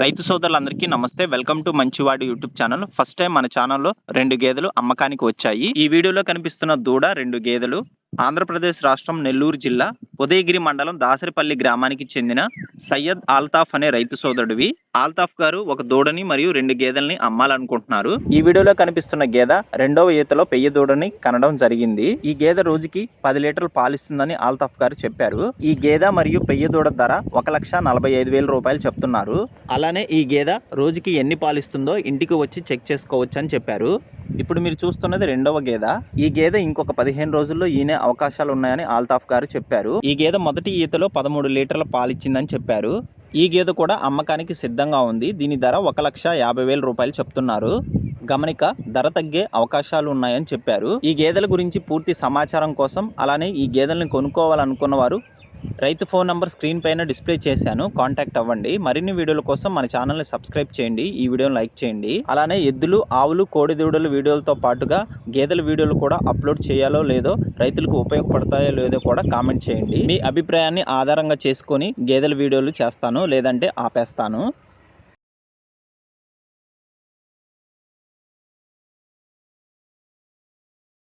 రైతు సోదరులందరికీ నమస్తే. వెల్కమ్ టు మంచివాడు యూట్యూబ్ ఛానల్. ఫస్ట్ టైం మన ఛానల్లో 2 గేదెలు అమ్మకానికి వచ్చాయి. ఈ వీడియోలో కనిపిస్తున్న దూడ 2 గేదెలు ఆంధ్రప్రదేశ్ రాష్ట్రం నెల్లూరు జిల్లా ఉదయగిరి మండలం దాసరిపల్లి గ్రామానికి చెందిన సయ్యద్ ఆల్తాఫ్ అనే రైతు సోదరుడివి. ఆల్తాఫ్ గారు ఒక దూడని మరియు 2 గేదెల్ని అమ్మాలనుకుంటున్నారు. ఈ వీడియోలో కనిపిస్తున్న గేదె రెండవ ఈతలో పెయ్య దూడని కనడం జరిగింది. ఈ గేదె రోజుకి 10 లీటర్లు పాలిస్తుందని ఆల్తాఫ్ గారు చెప్పారు. ఈ గేదె మరియు పెయ్య దూడ ధర 1,45,000 రూపాయలు చెప్తున్నారు. అలానే ఈ గేదె రోజుకి ఎన్ని పాలిస్తుందో ఇంటికి వచ్చి చెక్ చేసుకోవచ్చు అని చెప్పారు. ఇప్పుడు మీరు చూస్తున్నది రెండవ గేదె. ఈ గేదె ఇంకొక 15 రోజుల్లో ఈనే అవకాశాలు ఉన్నాయని ఆల్తాఫ్ గారు చెప్పారు. ఈ గేదె మొదటి ఈతలో 13 లీటర్ల పాలిచ్చిందని చెప్పారు. ఈ గేదె కూడా అమ్మకానికి సిద్ధంగా ఉంది. దీని ధర 1,50,000 రూపాయలు చెప్తున్నారు. గమనిక, ధర తగ్గే అవకాశాలు ఉన్నాయని చెప్పారు. ఈ గేదెల గురించి పూర్తి సమాచారం కోసం అలానే ఈ గేదెలను కొనుక్కోవాలనుకున్న వారు రైతు ఫోన్ నంబర్ స్క్రీన్ పైన డిస్ప్లే చేశాను, కాంటాక్ట్ అవ్వండి. మరిన్ని వీడియోల కోసం మన ఛానల్ని సబ్స్క్రైబ్ చేయండి, ఈ వీడియోని లైక్ చేయండి. అలానే ఎద్దులు, ఆవులు, కోడిదూడల వీడియోలతో పాటుగా గేదెల వీడియోలు కూడా అప్లోడ్ చేయాలో లేదో, రైతులకు ఉపయోగపడతాయో లేదో కూడా కామెంట్ చేయండి. మీ అభిప్రాయాన్ని ఆధారంగా చేసుకొని గేదెల వీడియోలు చేస్తాను, లేదంటే ఆపేస్తాను.